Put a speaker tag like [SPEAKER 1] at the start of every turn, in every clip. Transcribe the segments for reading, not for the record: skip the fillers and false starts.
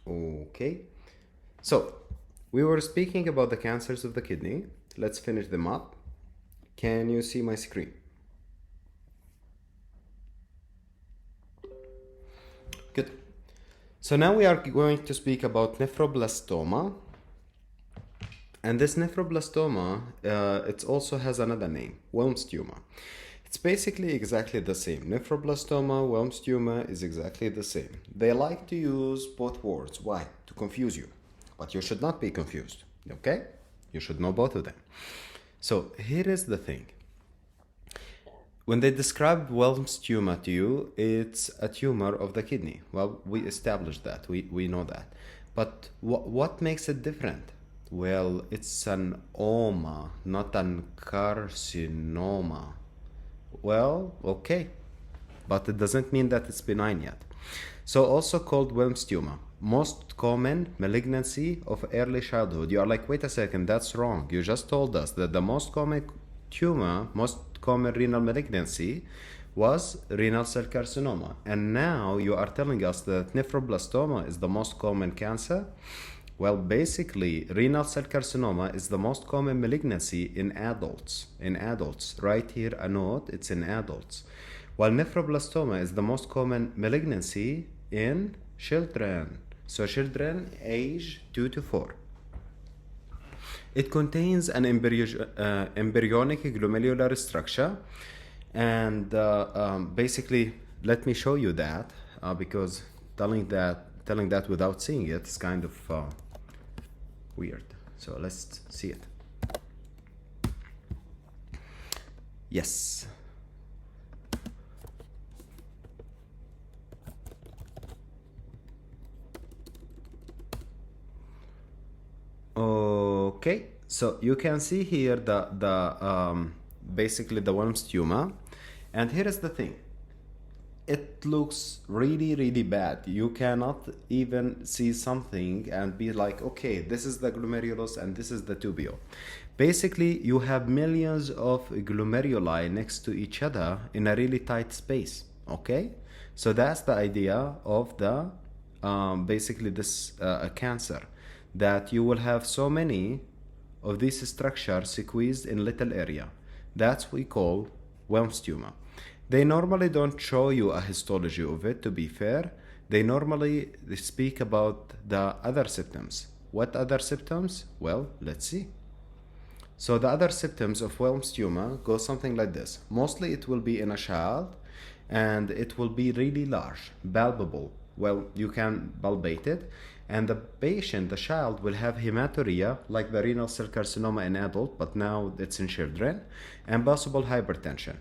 [SPEAKER 1] Okay, so we were speaking about the cancers of the kidney. Let's finish them up. Can you see my screen? Good. So now we are going to speak about nephroblastoma. And this nephroblastoma, it also has another name, Wilms tumor. It's basically exactly the same. Nephroblastoma, Wilms tumor is exactly the same. They like to use both words. Why? To confuse you. But you should not be confused, okay? You should know both of them. So here is the thing. When they describe Wilms tumor to you, it's a tumor of the kidney. Well, we established that. We know that. But what makes it different? Well, it's an oma, not an carcinoma. Well, okay. But it doesn't mean that it's benign yet. So also called Wilms tumor. Most common malignancy of early childhood. You are like, wait a second, that's wrong. You just told us that the most common tumor, most common renal malignancy was renal cell carcinoma. And now you are telling us that nephroblastoma is the most common cancer? Well, basically, renal cell carcinoma is the most common malignancy in adults. Right here, a note, it's in adults. While nephroblastoma is the most common malignancy in children. So children age 2 to 4. It contains an embryonic glomerular structure. And basically, let me show you that because telling that without seeing it is kind of weird. So let's see it. Yes. Okay, so you can see here the basically the Wilms tumor, and here is the thing. It looks really bad. You cannot even see something and be like, okay, this is the glomerulus and this is the tubule. Basically, you have millions of glomeruli next to each other in a really tight space, okay? So that's the idea of the basically this cancer, that you will have so many of these structures squeezed in little area. That's what we call Wilms tumor. They normally don't show you a histology of it, to be fair. They speak about the other symptoms. What other symptoms? Well, let's see. So the other symptoms of Wilms tumor go something like this. Mostly it will be in a child, and it will be really large, palpable. Well, you can palpate it. And the patient, the child, will have hematuria, like the renal cell carcinoma in adult, but now it's in children, and possible hypertension.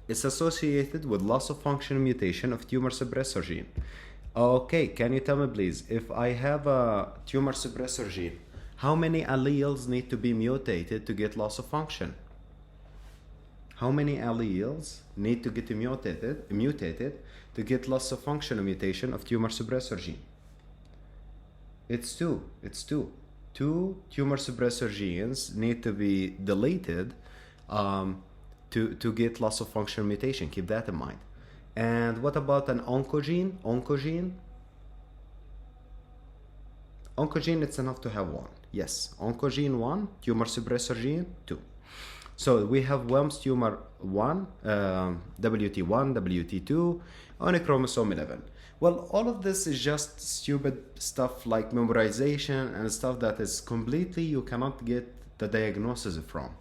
[SPEAKER 1] It's associated with loss of function mutation of tumor suppressor gene. Okay, can you tell me please, if I have a tumor suppressor gene, how many alleles need to be mutated to get loss of function? How many alleles need to get mutated to get loss of function or mutation of tumor suppressor gene? It's two. Two tumor suppressor genes need to be deleted to get loss of function mutation. Keep that in mind. And what about an oncogene? Oncogene, it's enough to have one. Yes, oncogene 1, tumor suppressor gene 2. So we have Wilms tumor 1, WT1, WT2, on a chromosome 11. Well, all of this is just stupid stuff like memorization and stuff that is completely you cannot get the diagnosis from.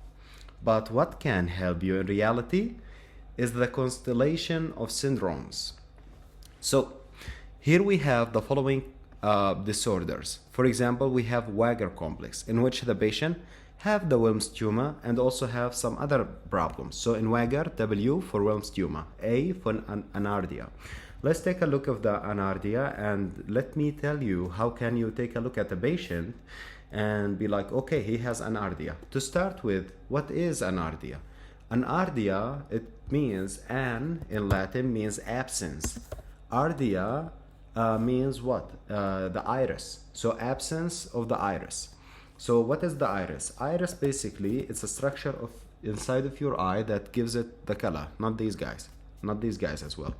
[SPEAKER 1] But what can help you in reality is the Constellation of Syndromes. So here we have the following disorders. For example, we have Weger complex, in which the patient have the Wilms tumor and also have some other problems. So in Weger, W for Wilms tumor, A for anardia. Let's take a look of the anardia, and let me tell you how can you take a look at the patient and be like, okay, he has anardia. To start with, what is anardia? Anardia, it means an in Latin means absence. Ardia means what? The iris. So absence of the iris. So what is the iris? Iris basically it's a structure of inside of your eye that gives it the color. Not these guys as well.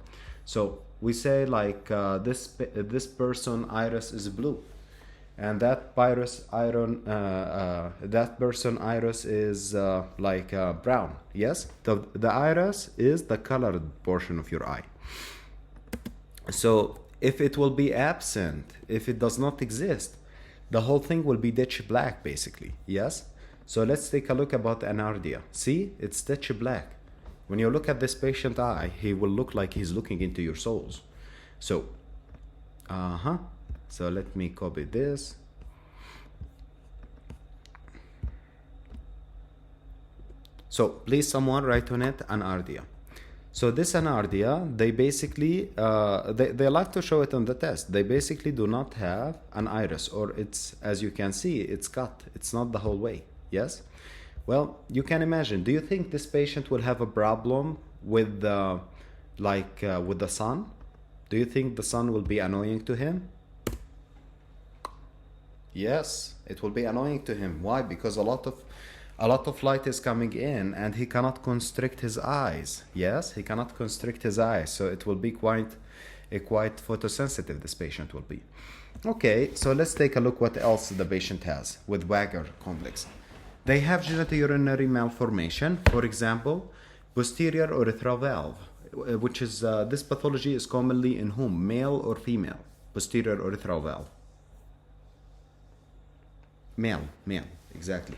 [SPEAKER 1] So we say like this person iris is blue, and that that person iris is brown. Yes, the iris is the colored portion of your eye. So if it will be absent, if it does not exist, the whole thing will be ditch black basically. Yes. So let's take a look about anardia. See, it's ditch black. When you look at this patient eye, he will look like he's looking into your souls. So so let me copy this. So please someone write on it anardia. So this anardia, they basically, they like to show it on the test. They basically do not have an iris, or it's, as you can see, it's cut. It's not the whole way. Yes? Well, you can imagine. Do you think this patient will have a problem with with the sun? Do you think the sun will be annoying to him? Yes, it will be annoying to him. Why? Because a lot of light is coming in and he cannot constrict his eyes. Yes, he cannot constrict his eyes. So it will be quite photosensitive, this patient will be. Okay, so let's take a look what else the patient has with Wagner complex. They have genitourinary malformation, for example, posterior urethral valve, which is, this pathology is commonly in whom? Male or female? Posterior urethral valve. Male, exactly.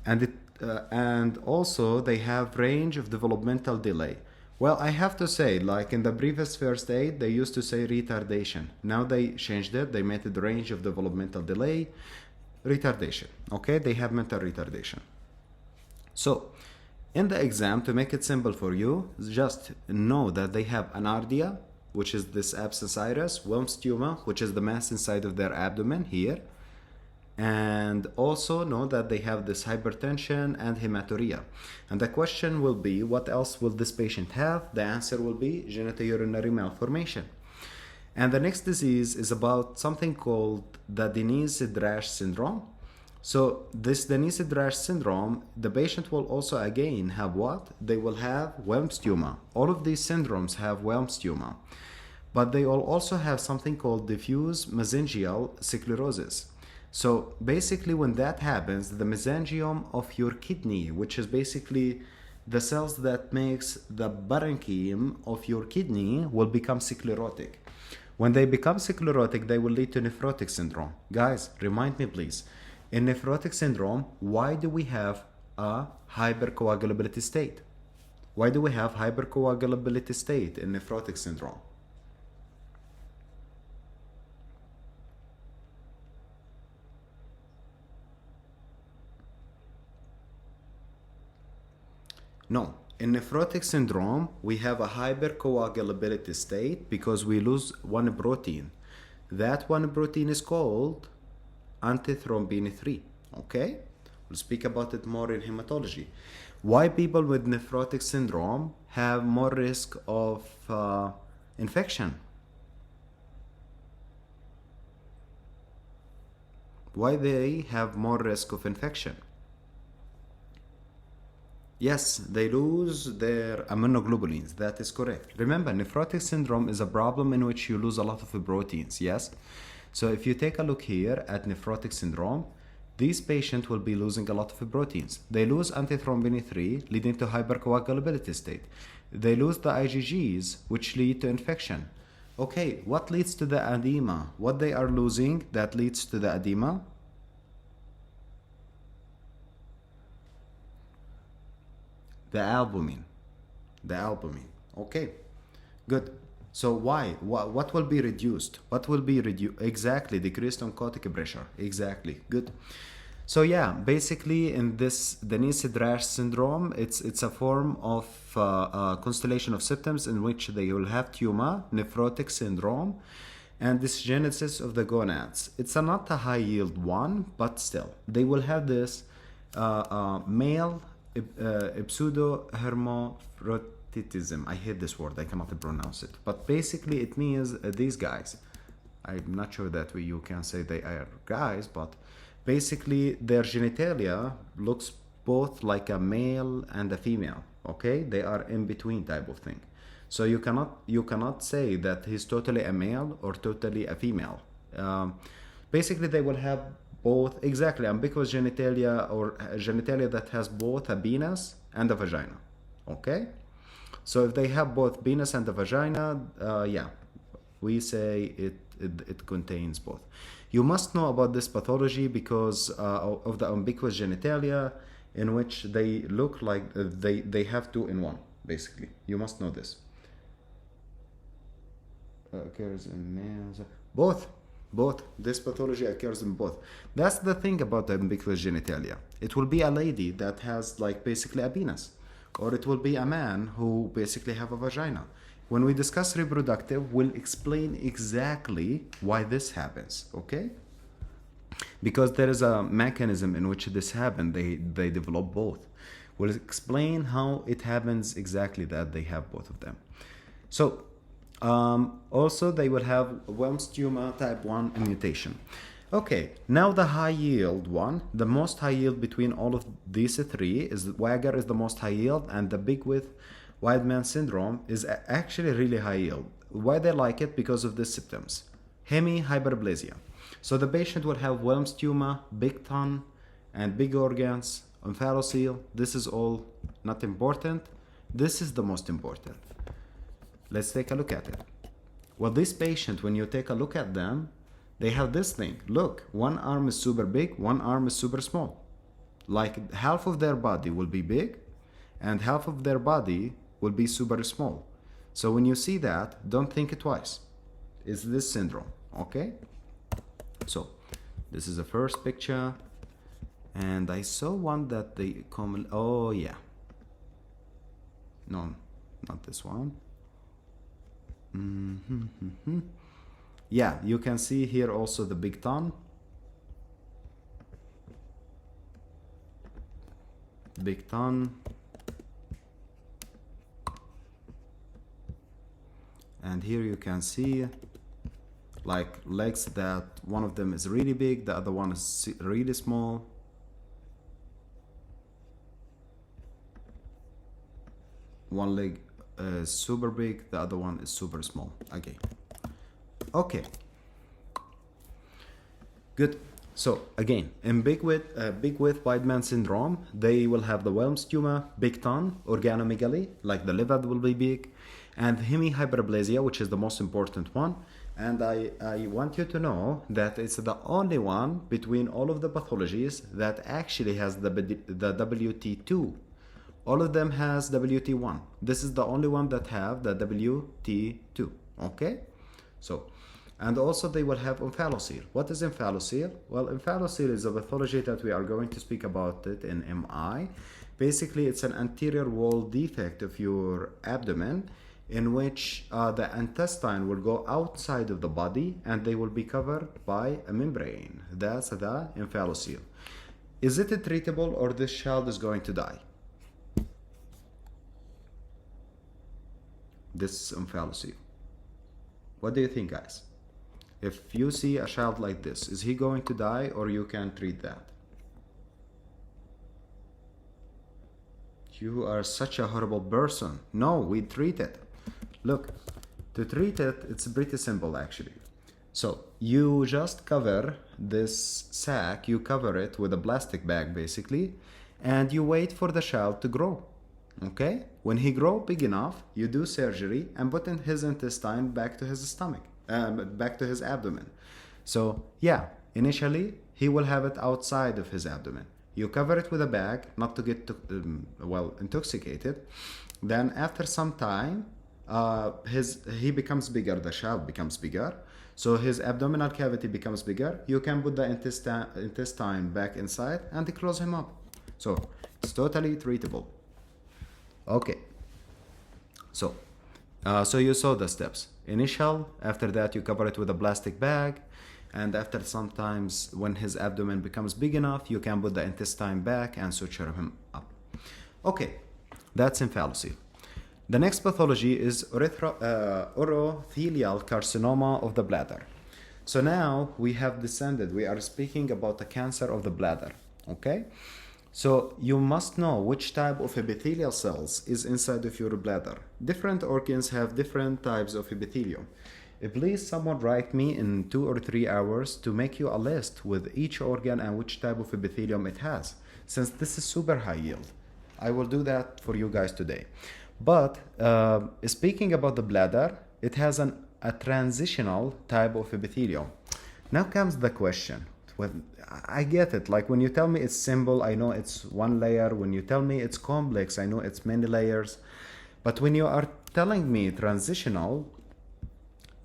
[SPEAKER 1] And also they have range of developmental delay. Well, I have to say, like in the previous first aid, they used to say retardation. Now they changed it. They made it range of developmental delay, retardation. Okay, they have mental retardation. So in the exam, to make it simple for you, just know that they have anardia, which is this abscess iris, Wilms tumor, which is the mass inside of their abdomen here. And also know that they have this hypertension and hematuria. And the question will be, what else will this patient have? The answer will be genitourinary malformation. And the next disease is about something called the Denise-Drash syndrome. So this Denise-Drash syndrome, the patient will also again have what? They will have Wilms tumor. All of these syndromes have Wilms tumor. But they will also have something called diffuse mesangial sclerosis. So basically when that happens, the mesangium of your kidney, which is basically the cells that makes the parenchyma of your kidney, will become sclerotic. When they become sclerotic, they will lead to nephrotic syndrome. Guys, remind me please, in nephrotic syndrome, why do we have a hypercoagulability state? Why do we have hypercoagulability state in nephrotic syndrome? No, in nephrotic syndrome, we have a hypercoagulability state because we lose one protein. That one protein is called antithrombin 3. Okay? We'll speak about it more in hematology. Why people with nephrotic syndrome have more risk of infection? Why they have more risk of infection? Yes, they lose their immunoglobulins. That is correct. Remember, nephrotic syndrome is a problem in which you lose a lot of proteins. Yes? So if you take a look here at nephrotic syndrome, these patients will be losing a lot of proteins. They lose antithrombin 3, leading to hypercoagulability state. They lose the IgGs, which lead to infection. Okay, what leads to the edema? What they are losing that leads to the edema? The albumin. Okay, good. So why? What will be reduced? What will be reduced? Exactly, decreased oncotic pressure. Exactly, good. So yeah, basically in this Denise-Drash syndrome, it's a form of constellation of symptoms in which they will have tumor, nephrotic syndrome, and dysgenesis of the gonads. It's not a high yield one, but still, they will have this male pseudo-hermaphroditism. I hate this word, I cannot pronounce it. But basically it means these guys. I'm not sure that you can say they are guys, but basically their genitalia looks both like a male and a female. Okay? They are in between type of thing. So you cannot say that he's totally a male or totally a female. Basically, they will have both, exactly, ambiguous genitalia, or genitalia that has both a penis and a vagina. Okay? So if they have both penis and a vagina, yeah, we say it contains both. You must know about this pathology because of the ambiguous genitalia, in which they look like they have two in one, basically. You must know this. Occurs in males. Both. This pathology occurs in both. That's the thing about the ambiguous genitalia. It will be a lady that has like basically a penis, or it will be a man who basically have a vagina. When we discuss reproductive, we'll explain exactly why this happens, okay? Because there is a mechanism in which this happens. They develop both. We'll explain how it happens exactly that they have both of them. So, also they will have Wilms tumor type 1 mutation. Okay, now the high yield one, the most high yield between all of these three is Wagger is the most high yield, and the big with Weidman syndrome is actually really high yield. Why they like it? Because of the symptoms. Hemihyperplasia. So the patient will have Wilms tumor, big tongue, and big organs, omphalocele. This is all not important. This is the most important. Let's take a look at it. Well, this patient, when you take a look at them, they have this thing. Look, one arm is super big, one arm is super small. Like half of their body will be big, and half of their body will be super small. So when you see that, don't think twice. It's this syndrome, okay? So this is the first picture, and I saw one that they common. Oh yeah. No, not this one. Yeah, you can see here also the big tongue. Big tongue. And here you can see like legs that one of them is really big, the other one is really small. One leg is super big, the other one is super small. Okay. Good. So again, in big with Weidman syndrome, they will have the Wilms tumor, big tongue, organomegaly, like the liver will be big, and hemihyperplasia, which is the most important one. And I want you to know that it's the only one between all of the pathologies that actually has the WT2. All of them has WT1. This is the only one that have the WT2. Okay? So, and also they will have omphalocele. What is omphalocele? Well, omphalocele is a pathology that we are going to speak about it in MI. Basically, it's an anterior wall defect of your abdomen in which the intestine will go outside of the body and they will be covered by a membrane. That's the omphalocele. Is it treatable, or this child is going to die? This is omphalocele. What do you think, guys? If you see a child like this, is he going to die, or you can treat that? You are such a horrible person. No, we treat it. Look, to treat it, it's pretty simple actually. So you just cover this sac, you cover it with a plastic bag basically, and you wait for the child to grow. Okay? When he grow big enough, you do surgery and put in his intestine back to his stomach, back to his abdomen. So yeah, initially he will have it outside of his abdomen. You cover it with a bag, not to get intoxicated. Then after some time, he becomes bigger. The child becomes bigger, so his abdominal cavity becomes bigger. You can put the intestine back inside and close him up. So it's totally treatable. Okay. So you saw the steps. Initial. After that, you cover it with a plastic bag. And after sometimes when his abdomen becomes big enough, you can put the intestine back and suture him up. Okay, that's omphalocele. The next pathology is urothelial carcinoma of the bladder. So now we have descended. We are speaking about the cancer of the bladder. Okay? So you must know which type of epithelial cells is inside of your bladder. Different organs have different types of epithelium. Please someone write me in 2 or 3 hours to make you a list with each organ and which type of epithelium it has, since this is super high yield. I will do that for you guys today. But speaking about the bladder, it has a transitional type of epithelium. Now comes the question. I get it. Like when you tell me it's simple, I know it's one layer. When you tell me it's complex, I know it's many layers. But when you are telling me transitional,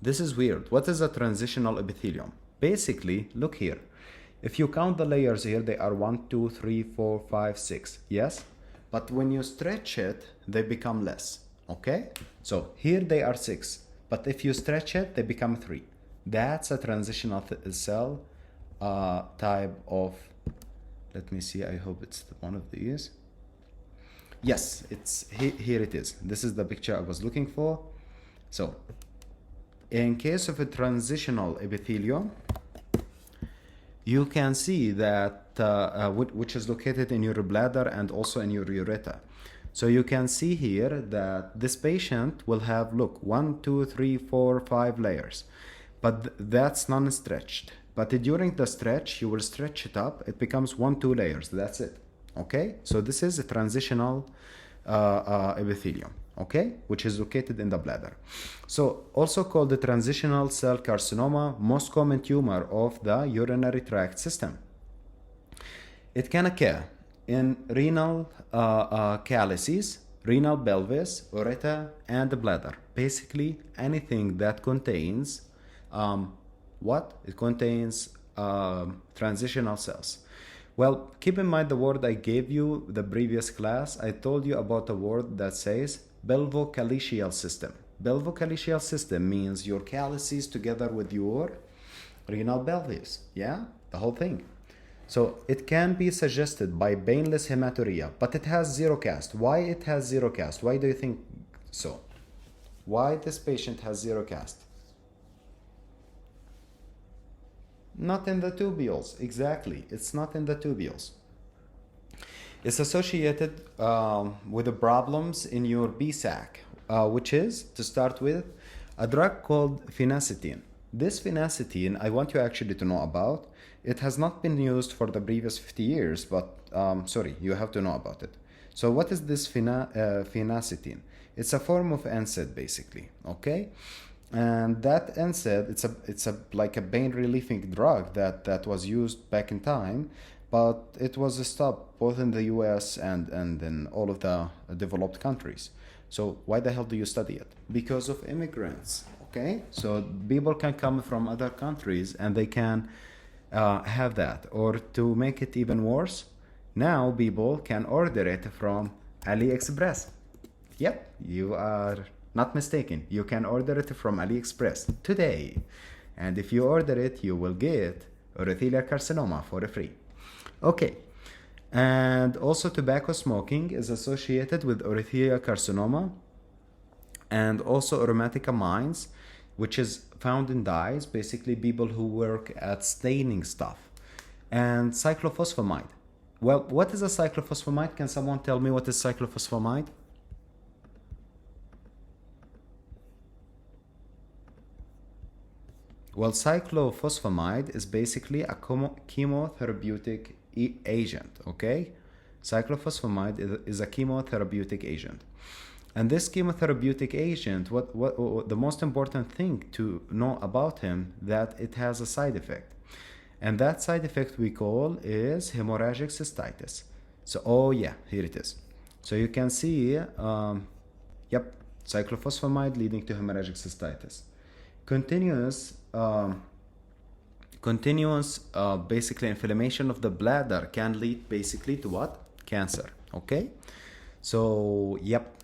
[SPEAKER 1] this is weird. What is a transitional epithelium? Basically, look here. If you count the layers here, they are 1, 2, 3, 4, 5, 6. Yes? But when you stretch it, they become less. Okay? So here they are 6. But if you stretch it, they become 3. That's a transitional cell type of, let me see, I hope it's one of these. Yes, it's here it is. This is the picture I was looking for. So in case of a transitional epithelium, you can see that which is located in your bladder and also in your urethra. So you can see here that this patient will have, look, 1, 2, 3, 4, 5 layers, but that's non-stretched. But during the stretch, you will stretch it up. It becomes 1, 2 layers. That's it. Okay? So this is a transitional epithelium. Okay? Which is located in the bladder. So also called the transitional cell carcinoma, most common tumor of the urinary tract system. It can occur in renal calyces, renal pelvis, urethra, and the bladder. Basically, anything that contains what? It contains transitional cells. Well, keep in mind the word I gave you the previous class. I told you about a word that says pelvocalyceal system. Pelvocalyceal system means your calyces together with your renal pelvis. Yeah, the whole thing. So it can be suggested by painless hematuria, but it has zero cast. Why it has zero cast? Why do you think so? Why this patient has zero cast? Not in the tubules, exactly. It's not in the tubules. It's associated with the problems in your B-sac, which is, to start with, a drug called phenacetin. This phenacetin, I want you actually to know about. It has not been used for the previous 50 years, but sorry, you have to know about it. So what is this phenacetin? It's a form of NSAID, basically, okay? And that NSAID, it's like a pain relieving drug that was used back in time, but it was stopped both in the US and in all of the developed countries. So why the hell do you study it? Because of immigrants, okay? So people can come from other countries and they can have that. Or to make it even worse, now people can order it from AliExpress. Yep, you are not mistaken. You can order it from AliExpress today. And if you order it, you will get urothelial carcinoma for free. Okay. And also tobacco smoking is associated with urothelial carcinoma and also aromatic amines, which is found in dyes, basically people who work at staining stuff. And cyclophosphamide. Well, what is a cyclophosphamide? Can someone tell me what is cyclophosphamide? Well, cyclophosphamide is basically a chemotherapeutic agent, okay? Cyclophosphamide is a chemotherapeutic agent. And this chemotherapeutic agent, what the most important thing to know about him, that it has a side effect. And that side effect we call is hemorrhagic cystitis. So, oh yeah, here it is. So you can see, yep, cyclophosphamide leading to hemorrhagic cystitis. Continuous basically inflammation of the bladder can lead basically to what? Cancer, okay? So, yep,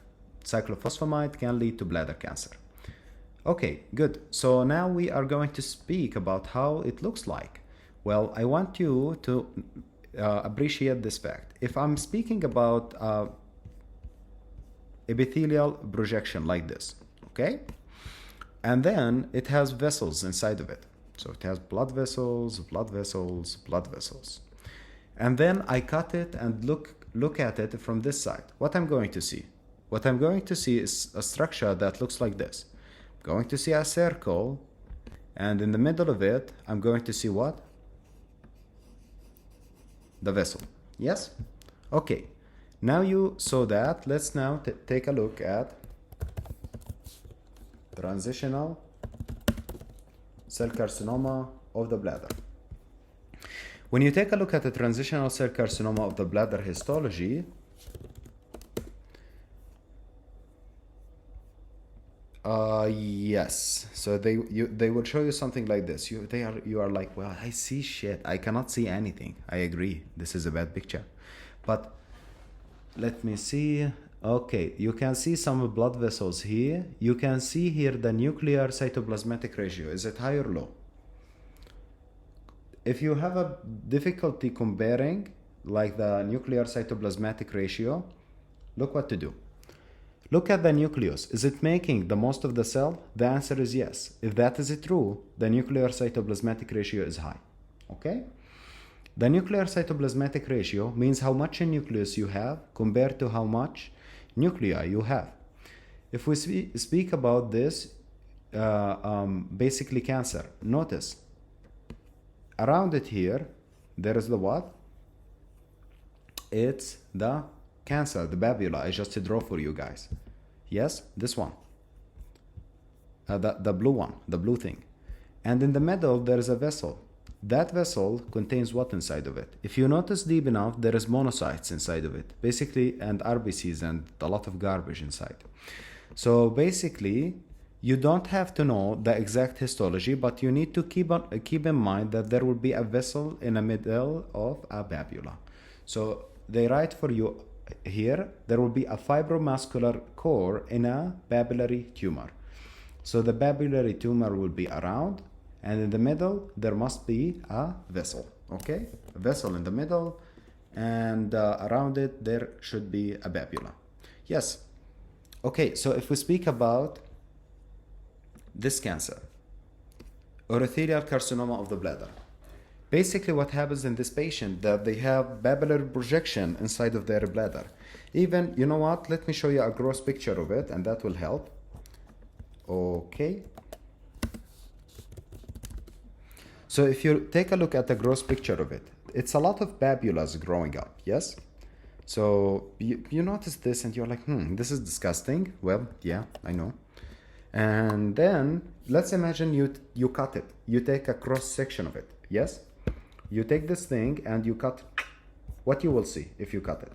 [SPEAKER 1] cyclophosphamide can lead to bladder cancer. Okay, good. So now we are going to speak about how it looks like. Well, I want you to appreciate this fact. If I'm speaking about epithelial projection like this, okay? And then it has vessels inside of it. So it has blood vessels, blood vessels, blood vessels. And then I cut it and look at it from this side. What I'm going to see? What I'm going to see is a structure that looks like this. I'm going to see a circle, and in the middle of it, I'm going to see what? The vessel. Yes? Okay. Now you saw that. Let's now take a look at transitional cell carcinoma of the bladder. When you take a look at the transitional cell carcinoma of the bladder histology, yes. So they will show you something like this. You are like, well, I see shit. I cannot see anything. I agree. This is a bad picture. But let me see. Okay, you can see some blood vessels here. You can see here the nuclear cytoplasmatic ratio. Is it high or low? If you have a difficulty comparing, like the nuclear cytoplasmatic ratio, look what to do. Look at the nucleus. Is it making the most of the cell? The answer is yes. If that is true, the nuclear cytoplasmatic ratio is high. Okay? The nuclear cytoplasmatic ratio means how much nucleus you have compared to how much nuclei you have. If we speak about this, basically cancer, notice around it here, there is the what? It's the cancer, the babula. I just draw for you guys. Yes, this one. The blue one, the blue thing. And in the middle, there is a vessel. That vessel contains what inside of it? If you notice deep enough, there is monocytes inside of it. Basically, and RBCs and a lot of garbage inside. So basically, you don't have to know the exact histology, but you need to keep in mind that there will be a vessel in the middle of a babula. So they write for you here, there will be a fibromuscular core in a babillary tumor. So the babillary tumor will be around, and in the middle, there must be a vessel, okay? A vessel in the middle, and around it, there should be a babula. Yes. Okay, so if we speak about this cancer, urothelial carcinoma of the bladder. Basically what happens in this patient that they have babillary projection inside of their bladder. Even, you know what, let me show you a gross picture of it and that will help. Okay. So if you take a look at the gross picture of it, it's a lot of babulas growing up, yes? So you notice this and you're like, this is disgusting. Well, yeah, I know. And then let's imagine you cut it. You take a cross section of it. Yes? You take this thing and you cut. What you will see if you cut it?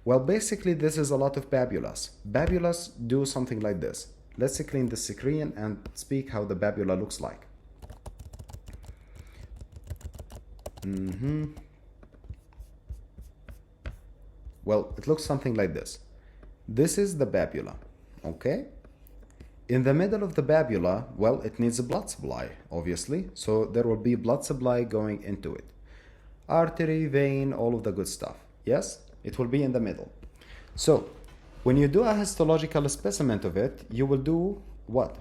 [SPEAKER 1] Well, basically this is a lot of babulas. Babulas do something like this. Let's clean the screen and speak how the babula looks like. Well, it looks something like this. This is the babula, okay? In the middle of the babula, well, it needs a blood supply, obviously. So there will be blood supply going into it. Artery, vein, all of the good stuff. Yes? It will be in the middle. So when you do a histological specimen of it, you will do what?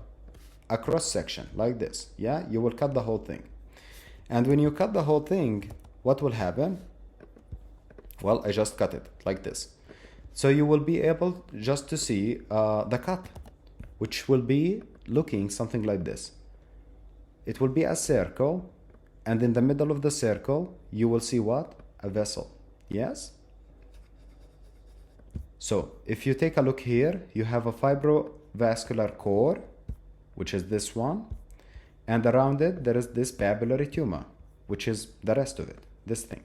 [SPEAKER 1] A cross section like this. Yeah? You will cut the whole thing. And when you cut the whole thing, what will happen? Well, I just cut it like this. So you will be able just to see the cut, which will be looking something like this. It will be a circle, and in the middle of the circle, you will see what? A vessel. Yes? So if you take a look here, you have a fibrovascular core, which is this one, and around it, there is this babillary tumor, which is the rest of it, this thing.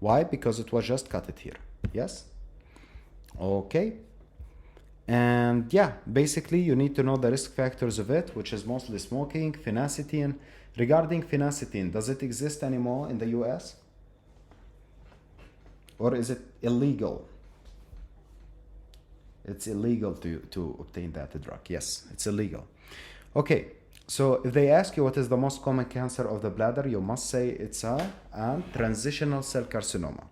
[SPEAKER 1] Why? Because it was just cut it here. Yes? Okay. And yeah, basically you need to know the risk factors of it, which is mostly smoking, phenacetin. Regarding phenacetin, does it exist anymore in the US? Or is it illegal? It's illegal to obtain that drug. Yes, it's illegal. Okay, so if they ask you what is the most common cancer of the bladder, you must say it's a transitional cell carcinoma.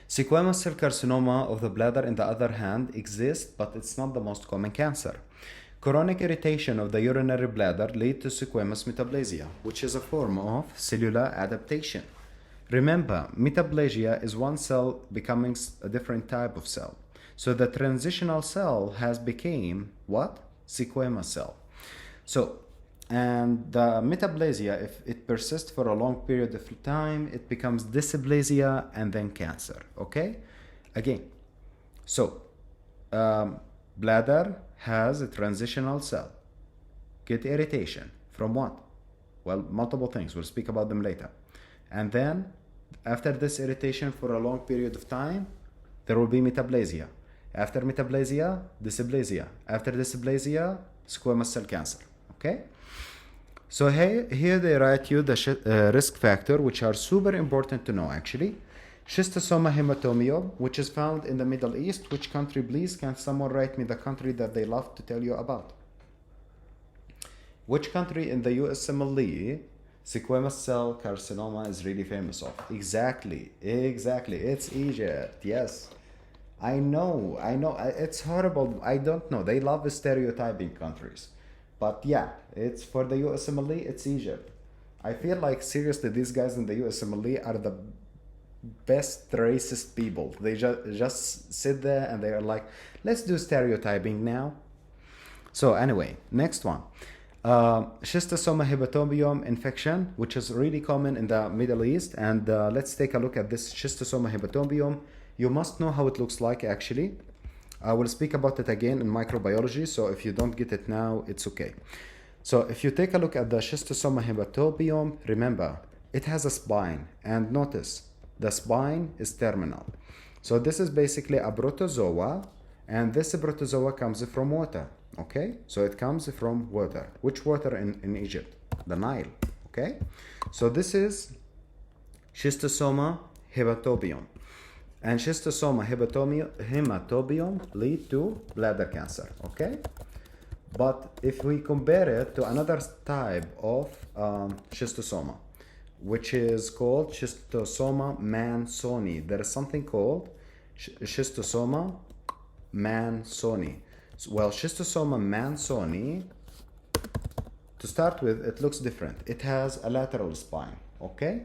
[SPEAKER 1] Squamous cell carcinoma of the bladder, on the other hand, exists, but it's not the most common cancer. Chronic irritation of the urinary bladder leads to squamous metaplasia, which is a form of cellular adaptation. Remember, metaplasia is one cell becoming a different type of cell. So the transitional cell has become what? Squamous cell. So, and the metaplasia, if it persists for a long period of time, it becomes dysplasia and then cancer. Okay? Again, so bladder has a transitional cell. Get irritation from what? Well, multiple things. We'll speak about them later. And then, after this irritation for a long period of time, there will be metaplasia. After metaplasia, dysplasia. After dysplasia, squamous cell cancer. Okay? So here they write you the risk factor, which are super important to know actually. Schistosoma hematobiome, which is found in the Middle East. Which country, please? Can someone write me the country that they love to tell you about? Which country in the USMLE squamous cell carcinoma is really famous of? Exactly. It's Egypt. Yes. I know. It's horrible. I don't know. They love stereotyping countries. But yeah, it's for the USMLE, it's Egypt. I feel like seriously these guys in the USMLE are the best racist people. They just sit there and they are like, let's do stereotyping now. So anyway, next one. Schistosoma hepatobiome infection, which is really common in the Middle East. And let's take a look at this schistosoma hepatobiome. You must know how it looks like actually. I will speak about it again in microbiology, so if you don't get it now, it's okay. So if you take a look at the schistosoma hepatobiome, remember, it has a spine, and notice, the spine is terminal. So this is basically a protozoa, and this protozoa comes from water, okay? So it comes from water. Which water in Egypt? The Nile, okay? So this is schistosoma hepatobiome. And schistosoma hematobiome lead to bladder cancer, okay? But if we compare it to another type of schistosoma, which is called Schistosoma Mansoni, there is something called Schistosoma Mansoni. Well, Schistosoma Mansoni, to start with, it looks different. It has a lateral spine, okay?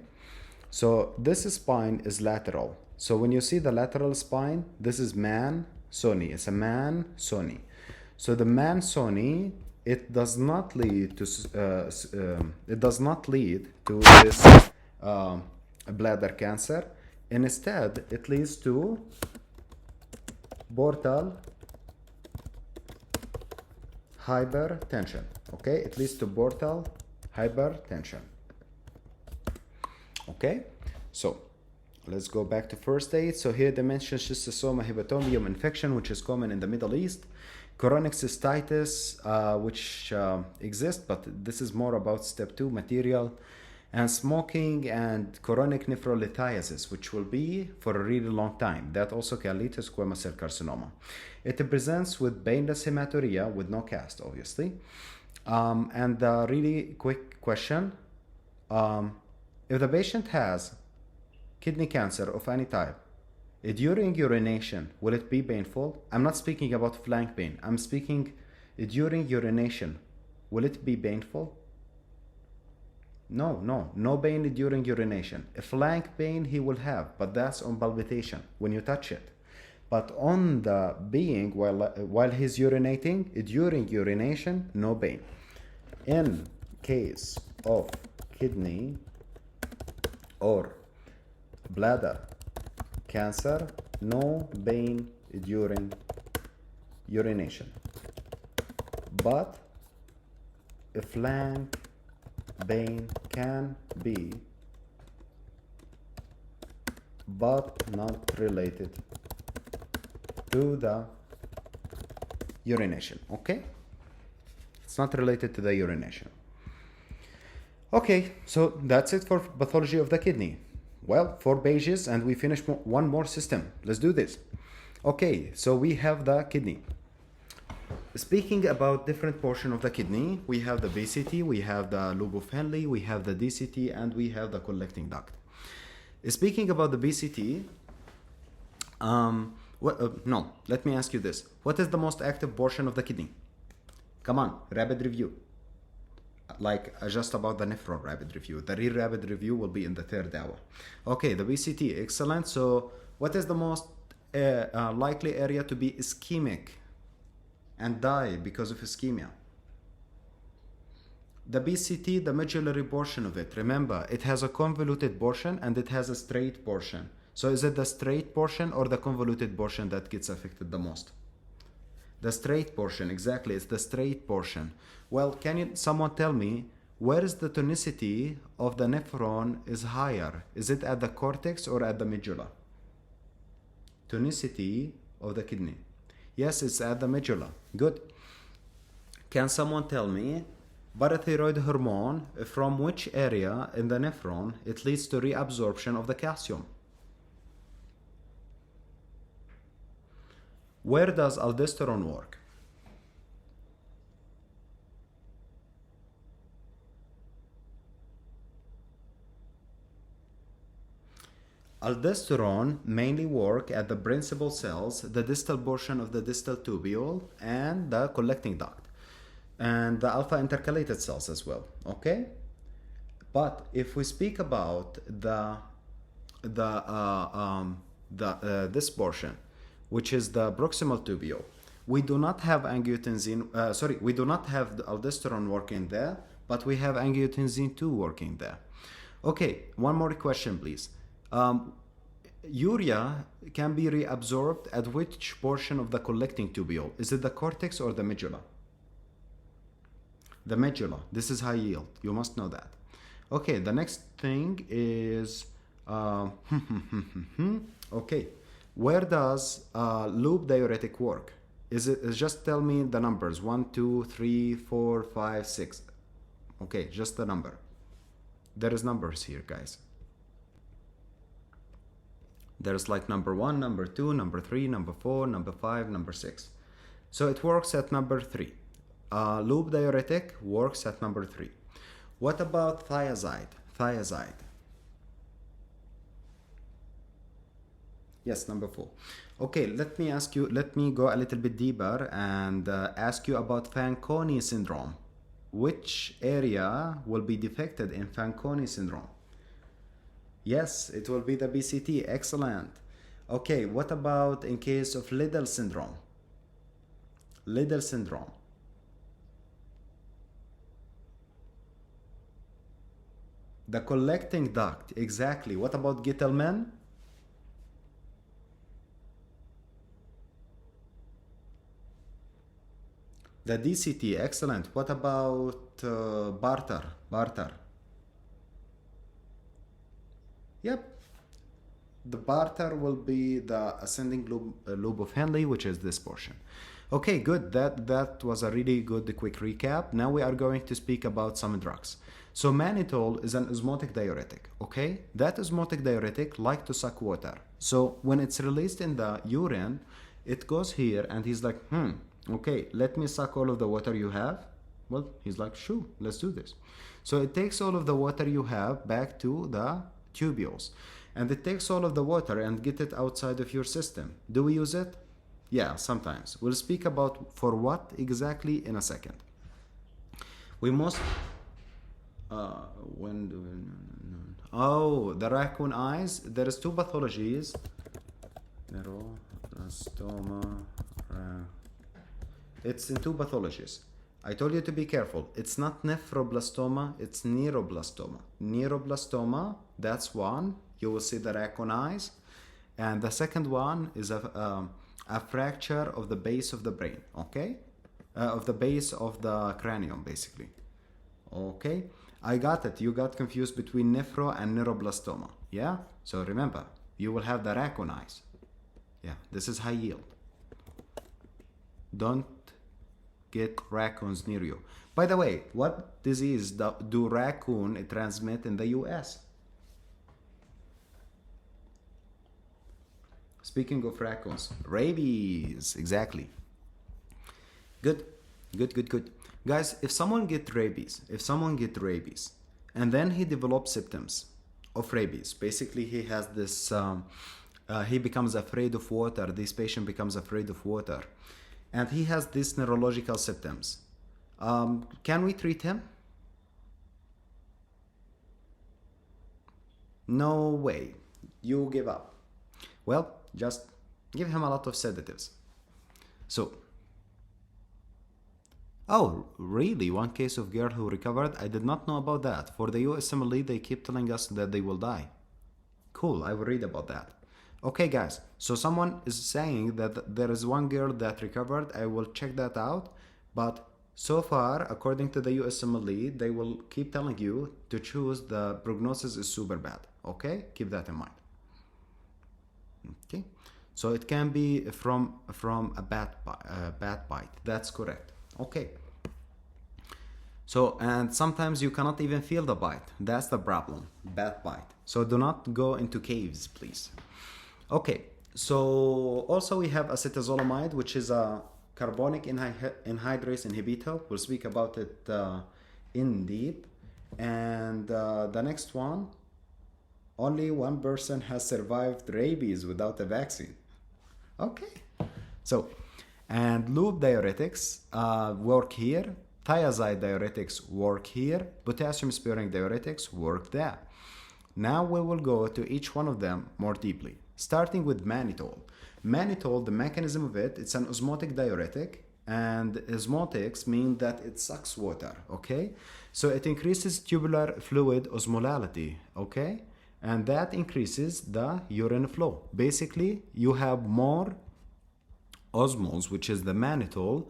[SPEAKER 1] So this spine is lateral. So when you see the lateral spine, this is Mansoni. It's a Mansoni. So the Mansoni, it does not lead to this bladder cancer. Instead, it leads to portal hypertension. Okay, it leads to portal hypertension. Okay, so let's go back to first aid. So here they mention schistosoma hepatobiome infection, which is common in the Middle East. Chronic cystitis, which exists, but this is more about step 2 material. And smoking and chronic nephrolithiasis, which will be for a really long time. That also can lead to squamous cell carcinoma. It presents with painless hematuria with no cast, obviously. And a really quick question. If the patient has kidney cancer of any type, during urination, will it be painful? I'm not speaking about flank pain. I'm speaking during urination. Will it be painful? No pain during urination. A flank pain he will have, but that's on palpitation when you touch it. But on the being while he's urinating, during urination, no pain. In case of kidney or bladder cancer, no pain during urination. But a flank pain can be, but not related to the urination. Okay, it's not related to the urination. Okay, so that's it for pathology of the kidney. Well, 4 pages and we finish one more system. Let's do this. Okay, so we have the kidney. Speaking about different portion of the kidney, we have the VCT, we have the lobe of Henle, we have the DCT, and we have the collecting duct. Speaking about the VCT, let me ask you this. What is the most active portion of the kidney? Come on, rapid review. like just about the nephro rapid review. The real rapid review will be in the third hour. Okay, the BCT, excellent. So what is the most likely area to be ischemic and die because of ischemia? The BCT, the medullary portion of it, remember, it has a convoluted portion and it has a straight portion. So is it the straight portion or the convoluted portion that gets affected the most? The straight portion, exactly, it's the straight portion. Well, can someone tell me, where is the tonicity of the nephron is higher? Is it at the cortex or at the medulla? Tonicity of the kidney. Yes, it's at the medulla. Good. Can someone tell me, parathyroid hormone, from which area in the nephron it leads to reabsorption of the calcium? Where does aldosterone work? Aldosterone mainly work at the principal cells, the distal portion of the distal tubule, and the collecting duct, and the alpha intercalated cells as well. Okay, but if we speak about this portion, which is the proximal tubule, we do not have angiotensin. We do not have the aldosterone working there, but we have angiotensin 2 working there. Okay, one more question, please. Urea can be reabsorbed at which portion of the collecting tubule? Is it the cortex or the medulla? The medulla. This is high yield. You must know that. Okay, the next thing is okay. Where does loop diuretic work? Just tell me the numbers 1, 2, 3, 4, 5, 6. Okay, just the number. There is numbers here, guys. There's like number 1, number 2, number 3, number 4, number 5, number 6. So it works at number 3. Loop diuretic works at number 3. What about thiazide? Thiazide. Yes, number 4. Okay, let me go a little bit deeper and ask you about Fanconi syndrome. Which area will be defected in Fanconi syndrome? Yes, it will be the BCT. Excellent. Okay, what about in case of Liddle syndrome? Liddle syndrome. The collecting duct, exactly. What about Gitelman? The DCT, excellent. What about Barter? Barter. Yep. The Barter will be the ascending lobe of Henle, which is this portion. Okay, good. That was a really good quick recap. Now we are going to speak about some drugs. So Mannitol is an osmotic diuretic, okay? That osmotic diuretic like to suck water. So when it's released in the urine, it goes here and he's like, okay, let me suck all of the water you have. Well, he's like, sure, let's do this. So it takes all of the water you have back to the tubules. And it takes all of the water and get it outside of your system. Do we use it? Yeah, sometimes. We'll speak about for what exactly in a second. We must... when do we... Oh, the raccoon eyes. There is 2 pathologies. Nephroblastoma. It's in 2 pathologies. I told you to be careful. It's not nephroblastoma, it's neuroblastoma. Neuroblastoma, that's one. You will see the raccoon eyes. And the second one is a fracture of the base of the brain, okay? Of the base of the cranium, basically. Okay? I got it. You got confused between nephro and neuroblastoma. Yeah? So remember, you will have the raccoon eyes. Yeah, this is high yield. Don't get raccoons near you. By the way, what disease do raccoon transmit in the US? Speaking of raccoons, rabies, exactly. Good. Guys, if someone get rabies, and then he develops symptoms of rabies, basically he has this, he becomes afraid of water, this patient becomes afraid of water, and he has these neurological symptoms. Can we treat him? No way. You give up. Well, just give him a lot of sedatives. So, oh, really? One case of girl who recovered? I did not know about that. For the USMLE, they keep telling us that they will die. Cool, I will read about that. Okay, guys, so someone is saying that there is one girl that recovered. I will check that out. But so far, according to the USMLE, they will keep telling you to choose the prognosis is super bad. Okay, keep that in mind. Okay, so it can be from a bat bite. That's correct. Okay. So, and sometimes you cannot even feel the bite. That's the problem, bat bite. So do not go into caves, please. Okay, so also we have acetazolamide, which is a carbonic anhydrase inhibitor. We'll speak about it in deep. And the next one, only one person has survived rabies without a vaccine. Okay, so, and loop diuretics work here. Thiazide diuretics work here. Potassium sparing diuretics work there. Now we will go to each one of them more deeply. Starting with mannitol. Mannitol, the mechanism of it, it's an osmotic diuretic, and osmotics mean that it sucks water, okay? So it increases tubular fluid osmolality, okay? And that increases the urine flow. Basically, you have more osmoles, which is the mannitol,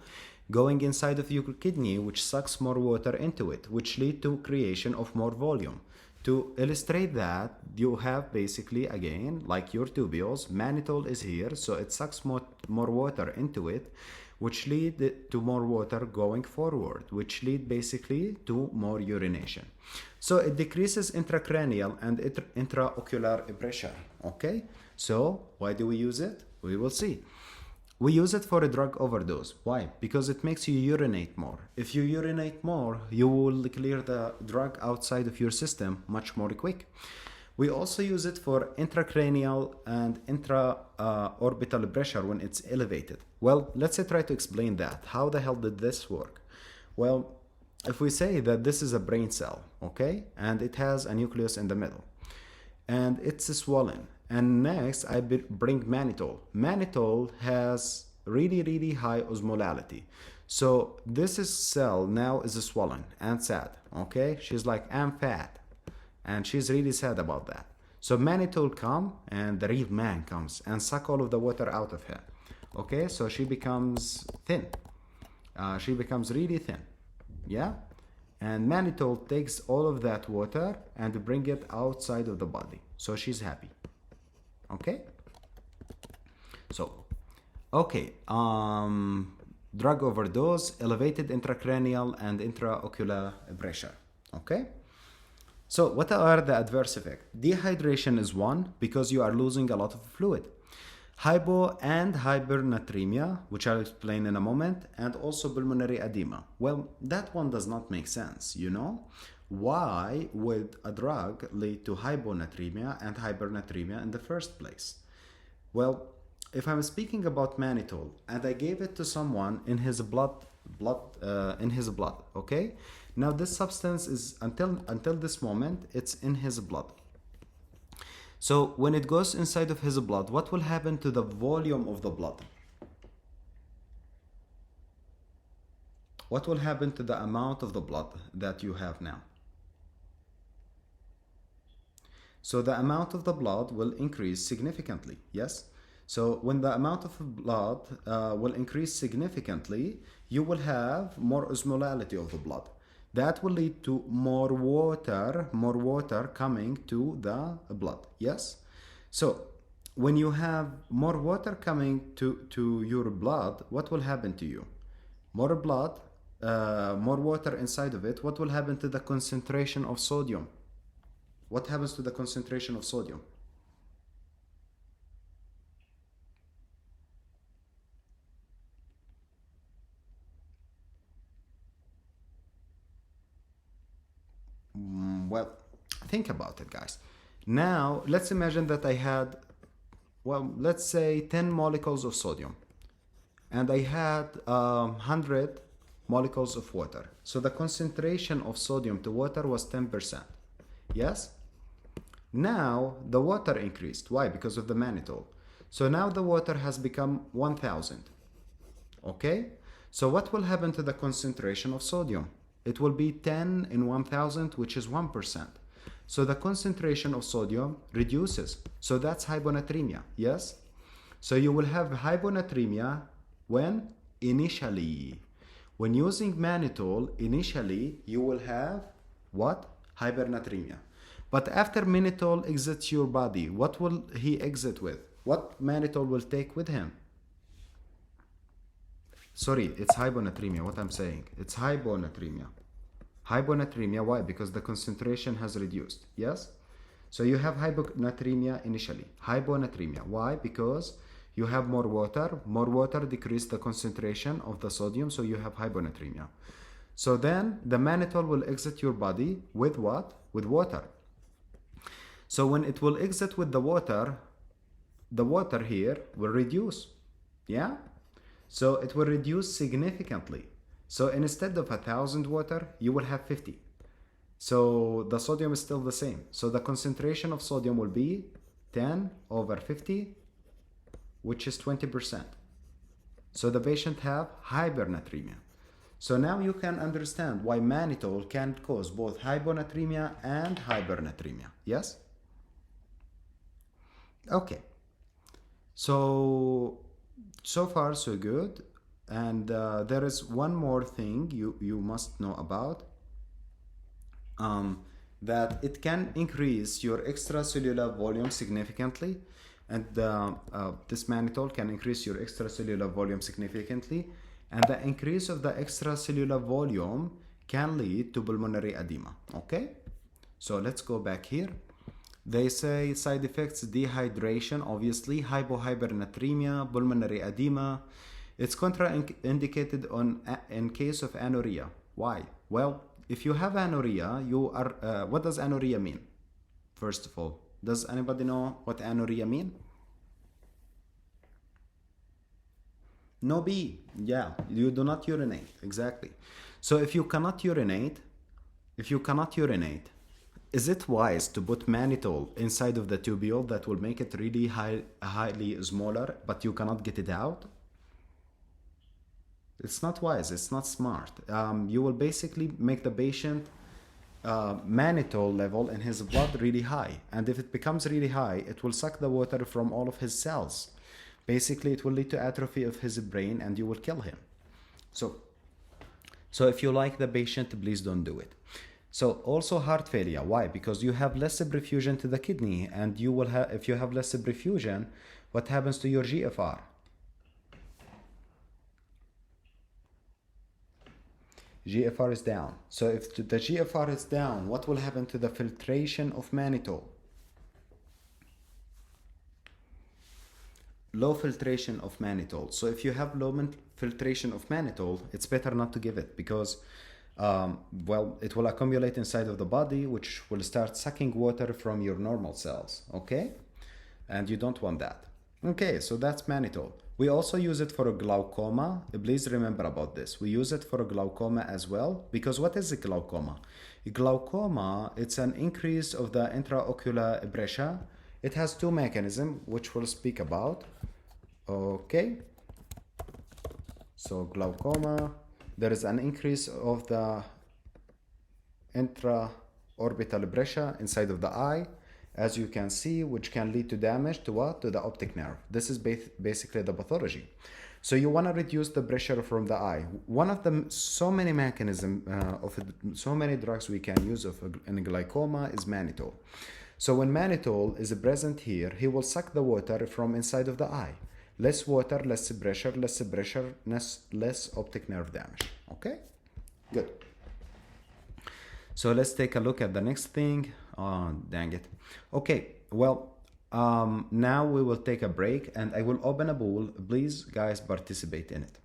[SPEAKER 1] going inside of your kidney, which sucks more water into it, which lead to creation of more volume. To illustrate that, you have basically, again, like your tubules, mannitol is here, so it sucks more water into it, which lead to more water going forward, which lead basically to more urination. So it decreases intracranial and intraocular pressure, okay? So why do we use it? We will see. We use it for a drug overdose. Why? Because it makes you urinate more. If you urinate more, you will clear the drug outside of your system much more quick. We also use it for intracranial and intraorbital pressure when it's elevated. Well, let's try to explain that. How the hell did this work? Well, if we say that this is a brain cell, okay, and it has a nucleus in the middle, and it's swollen, and next I bring mannitol. Mannitol has really high osmolality. So this cell now is swollen and sad, okay? She's like, I'm fat. And she's really sad about that. So mannitol come, and the real man comes and suck all of the water out of her. Okay, so she becomes thin. She becomes really thin. Yeah? And mannitol takes all of that water and bring it outside of the body. So she's happy. Okay? So, okay. Drug overdose, elevated intracranial and intraocular pressure. Okay? So what are the adverse effects? Dehydration is one, because you are losing a lot of fluid. Hypo and hypernatremia, which I'll explain in a moment, and also pulmonary edema. Well, that one does not make sense, you know? Why would a drug lead to hyponatremia and hypernatremia in the first place? Well, if I'm speaking about mannitol and I gave it to someone in his blood, okay? Now this substance is, until this moment, it's in his blood. So when it goes inside of his blood, what will happen to the volume of the blood? What will happen to the amount of the blood that you have now? So the amount of the blood will increase significantly, yes? So when the amount of blood will increase significantly, you will have more osmolality of the blood. That will lead to more water coming to the blood, yes? So when you have more water coming to your blood, what will happen to you? More blood, more water inside of it. What will happen to the concentration of sodium? What happens to the concentration of sodium? Well, think about it, guys. Now, let's imagine that I had, well, let's say 10 molecules of sodium. And I had 100 molecules of water. So the concentration of sodium to water was 10%. Yes? Now the water increased. Why? Because of the mannitol. So now the water has become 1000. Okay? So what will happen to the concentration of sodium? It will be 10 in 1000, which is 1%. So the concentration of sodium reduces. So that's hyponatremia. Yes? So you will have hyponatremia when? Initially. When using mannitol, initially you will have what? Hypernatremia. But after mannitol exits your body, what will he exit with? What mannitol will take with him? Sorry, it's hyponatremia, what I'm saying. It's hyponatremia. Hyponatremia, why? Because the concentration has reduced, yes? So you have hyponatremia initially. Hyponatremia, why? Because you have more water decreases the concentration of the sodium, so you have hyponatremia. So then the mannitol will exit your body with what? With water. So when it will exit with the water here will reduce, yeah? So it will reduce significantly. So instead of 1000 water, you will have 50. So the sodium is still the same. So the concentration of sodium will be 10 over 50, which is 20%. So the patient have hypernatremia. So now you can understand why mannitol can cause both hyponatremia and hypernatremia. Yes? Okay. So far so good. And there is one more thing you must know about. That it can increase your extracellular volume significantly. And this mannitol can increase your extracellular volume significantly. And the increase of the extracellular volume can lead to pulmonary edema. Okay? So let's go back here. They say side effects: dehydration, obviously, hypohypernatremia, pulmonary edema. It's contraindicated in case of anorrhea. Why? Well, if you have anorrhea, you are. What does anorrhea mean? First of all, does anybody know what anorrhea mean? No B. Yeah, you do not urinate. Exactly. So if you cannot urinate, is it wise to put mannitol inside of the tubule that will make it really highly smaller, but you cannot get it out? It's not wise. It's not smart. You will basically make the patient mannitol level in his blood really high. And if it becomes really high, it will suck the water from all of his cells. Basically, it will lead to atrophy of his brain and you will kill him. So if you like the patient, please don't do it. So also heart failure. Why? Because you have less perfusion to the kidney, and you will have, if you have less perfusion, what happens to your GFR? GFR is down. So if the GFR is down, what will happen to the filtration of mannitol? Low filtration of mannitol. So if you have low filtration of mannitol, it's better not to give it, because well, it will accumulate inside of the body, which will start sucking water from your normal cells. Okay? And you don't want that. Okay, so that's mannitol. We also use it for a glaucoma. Please remember about this. We use it for a glaucoma as well, because what is a glaucoma? Glaucoma, it's an increase of the intraocular pressure. It has two mechanisms, which we'll speak about. Okay. So glaucoma, there is an increase of the intraorbital pressure inside of the eye, as you can see, which can lead to damage to what? To the optic nerve. This is basically the pathology. So you want to reduce the pressure from the eye. One of the so many mechanisms of so many drugs we can use in glaucoma is mannitol. So when mannitol is present here, he will suck the water from inside of the eye. Less water, less pressure, less optic nerve damage. Okay? Good. So let's take a look at the next thing. Oh, dang it. Okay, well, now we will take a break and I will open a pool. Please, guys, participate in it.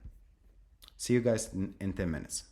[SPEAKER 1] See you guys in 10 minutes.